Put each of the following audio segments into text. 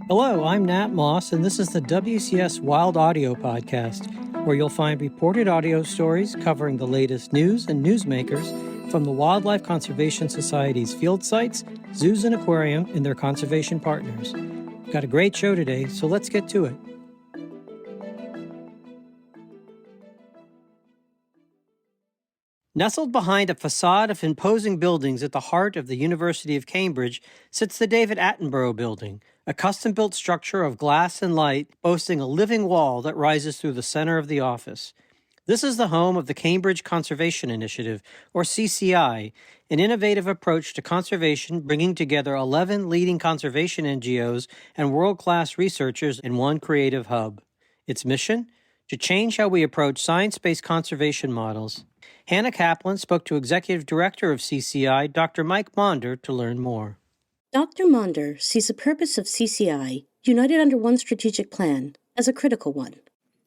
Hello, I'm Nat Moss, and this is the WCS Wild Audio Podcast, where you'll find reported audio stories covering the latest news and newsmakers from the Wildlife Conservation Society's field sites, zoos, and aquarium, and their conservation partners. We've got a great show today, so let's get to it. Nestled behind a facade of imposing buildings at the heart of the University of Cambridge sits the David Attenborough Building, a custom-built structure of glass and light boasting a living wall that rises through the center of the office. This is the home of the Cambridge Conservation Initiative, or CCI, an innovative approach to conservation bringing together 11 leading conservation NGOs and world-class researchers in one creative hub. Its mission? To change how we approach science-based conservation models. Hannah Kaplan spoke to Executive Director of CCI, Dr. Mike Maunder, to learn more. Dr. Maunder sees the purpose of CCI, united under one strategic plan, as a critical one.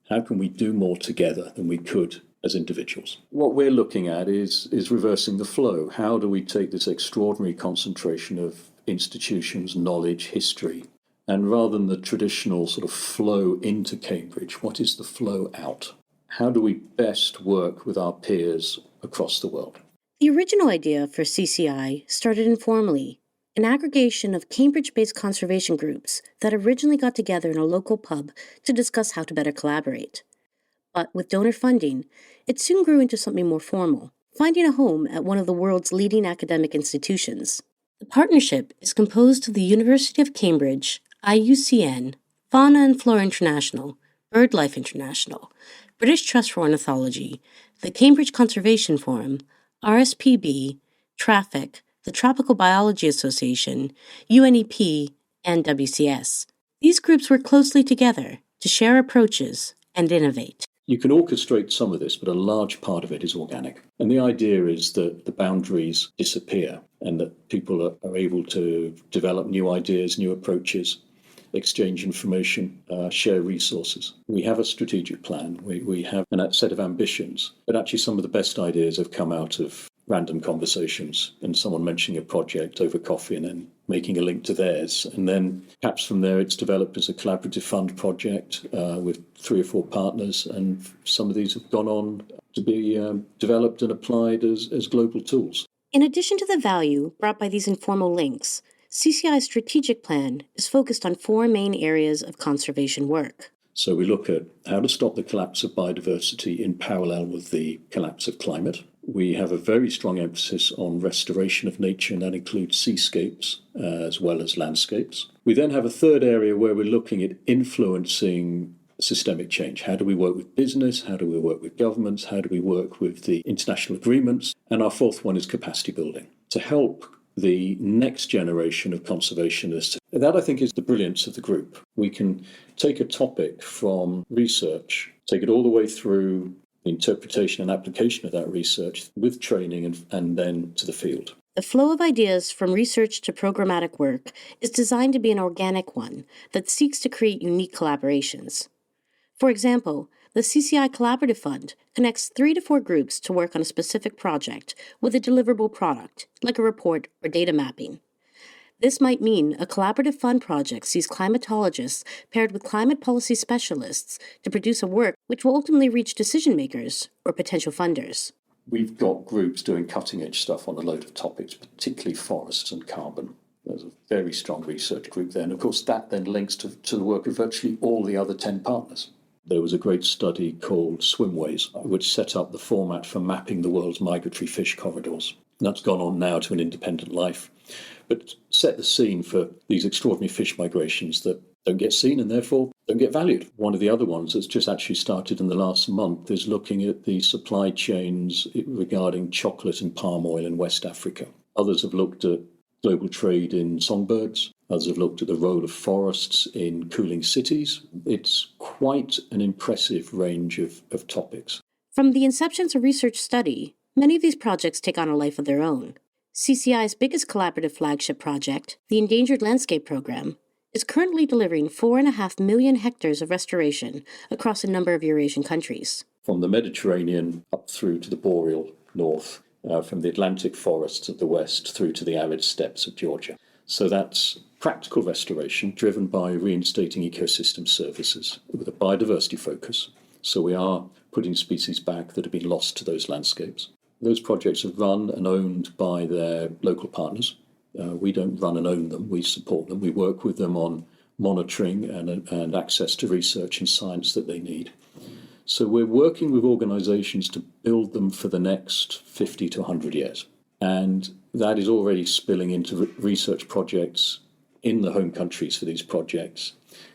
How can we do more together than we could as individuals? What we're looking at is reversing the flow. How do we take this extraordinary concentration of institutions, knowledge, history, and rather than the traditional sort of flow into Cambridge, what is the flow out? How do we best work with our peers across the world? The original idea for CCI started informally, an aggregation of Cambridge-based conservation groups that originally got together in a local pub to discuss how to better collaborate. But with donor funding, it soon grew into something more formal, finding a home at one of the world's leading academic institutions. The partnership is composed of the University of Cambridge, IUCN, Fauna and Flora International, BirdLife International, British Trust for Ornithology, the Cambridge Conservation Forum, RSPB, Traffic, the Tropical Biology Association, UNEP, and WCS. These groups work closely together to share approaches and innovate. You can orchestrate some of this, but a large part of it is organic. And the idea is that the boundaries disappear and that people are able to develop new ideas, new approaches, exchange information, share resources. We have a strategic plan. We have a set of ambitions, but actually some of the best ideas have come out of random conversations and someone mentioning a project over coffee and then making a link to theirs. And then perhaps from there it's developed as a collaborative fund project with 3 or 4 partners, and some of these have gone on to be developed and applied as global tools. In addition to the value brought by these informal links, CCI's strategic plan is focused on 4 main areas of conservation work. So we look at how to stop the collapse of biodiversity in parallel with the collapse of climate. We have a very strong emphasis on restoration of nature, and that includes seascapes as well as landscapes. We then have a third area where we're looking at influencing systemic change. How do we work with business? How do we work with governments? How do we work with the international agreements? And our fourth one is capacity building to help the next generation of conservationists. That, I think, is the brilliance of the group. We can take a topic from research, take it all the way through the interpretation and application of that research with training and then to the field. The flow of ideas from research to programmatic work is designed to be an organic one that seeks to create unique collaborations. For example, the CCI Collaborative Fund connects 3 to 4 groups to work on a specific project with a deliverable product, like a report or data mapping. This might mean a collaborative fund project sees climatologists paired with climate policy specialists to produce a work which will ultimately reach decision makers or potential funders. We've got groups doing cutting-edge stuff on a load of topics, particularly forests and carbon. There's a very strong research group there, and of course that then links to the work of virtually all the other 10 partners. There was a great study called Swimways, which set up the format for mapping the world's migratory fish corridors. And that's gone on now to an independent life, but set the scene for these extraordinary fish migrations that don't get seen and therefore don't get valued. One of the other ones that's just actually started in the last month is looking at the supply chains regarding chocolate and palm oil in West Africa. Others have looked at global trade in songbirds. Others have looked at the role of forests in cooling cities. It's quite an impressive range of topics. From the inception of research study, many of these projects take on a life of their own. CCI's biggest collaborative flagship project, the Endangered Landscape Program, is currently delivering 4.5 million hectares of restoration across a number of Eurasian countries. From the Mediterranean up through to the Boreal North, from the Atlantic forests of the west through to the arid steppes of Georgia. So that's practical restoration driven by reinstating ecosystem services with a biodiversity focus. So we are putting species back that have been lost to those landscapes. Those projects are run and owned by their local partners. We don't run and own them, we support them. We work with them on monitoring and access to research and science that they need. So we're working with organisations to build them for the next 50 to 100 years. And that is already spilling into research projects in the home countries for these projects.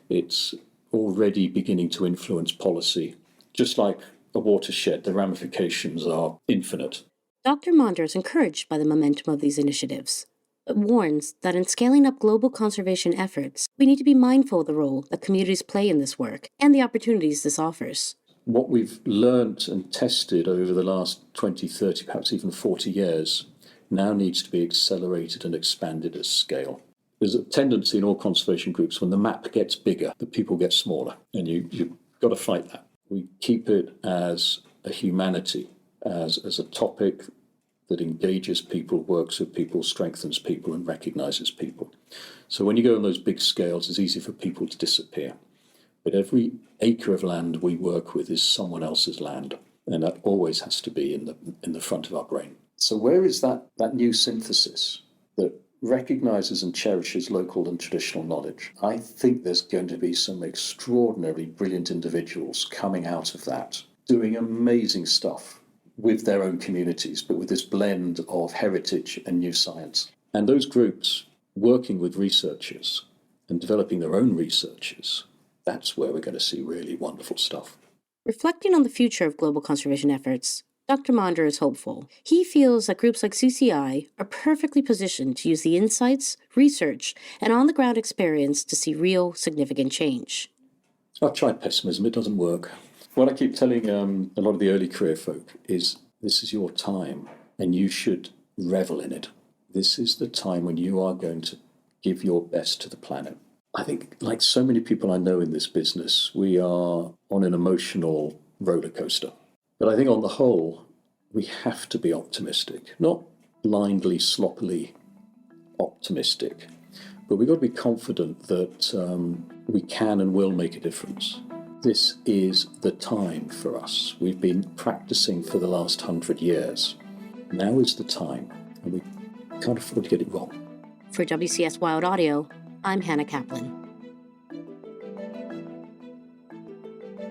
It's already beginning to influence policy. Just like a watershed, the ramifications are infinite. Dr. Maunder is encouraged by the momentum of these initiatives, but warns that in scaling up global conservation efforts, we need to be mindful of the role that communities play in this work and the opportunities this offers. What we've learnt and tested over the last 20, 30, perhaps even 40 years now needs to be accelerated and expanded at scale. There's a tendency in all conservation groups when the map gets bigger, the people get smaller, and you've got to fight that. We keep it as a humanity, as a topic that engages people, works with people, strengthens people, and recognises people. So when you go on those big scales, it's easy for people to disappear. But every acre of land we work with is someone else's land, and that always has to be in the front of our brain. So where is that new synthesis that recognises and cherishes local and traditional knowledge? I think there's going to be some extraordinarily brilliant individuals coming out of that, doing amazing stuff with their own communities, but with this blend of heritage and new science. And those groups working with researchers and developing their own researchers, that's where we're going to see really wonderful stuff. Reflecting on the future of global conservation efforts, Dr. Maunder is hopeful. He feels that groups like CCI are perfectly positioned to use the insights, research, and on-the-ground experience to see real, significant change. I've tried pessimism, it doesn't work. What I keep telling a lot of the early career folk is this is your time and you should revel in it. This is the time when you are going to give your best to the planet. I think, like so many people I know in this business, we are on an emotional roller coaster. But I think on the whole, we have to be optimistic, not blindly, sloppily optimistic, but we've got to be confident that we can and will make a difference. This is the time for us. We've been practicing for the last 100 years. Now is the time, and we can't afford to get it wrong. For WCS Wild Audio, I'm Hannah Kaplan.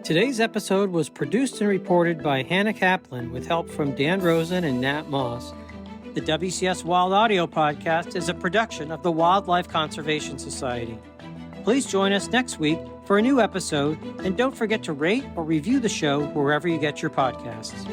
Today's episode was produced and reported by Hannah Kaplan with help from Dan Rosen and Nat Moss. The WCS Wild Audio podcast is a production of the Wildlife Conservation Society. Please join us next week for a new episode, and don't forget to rate or review the show wherever you get your podcasts.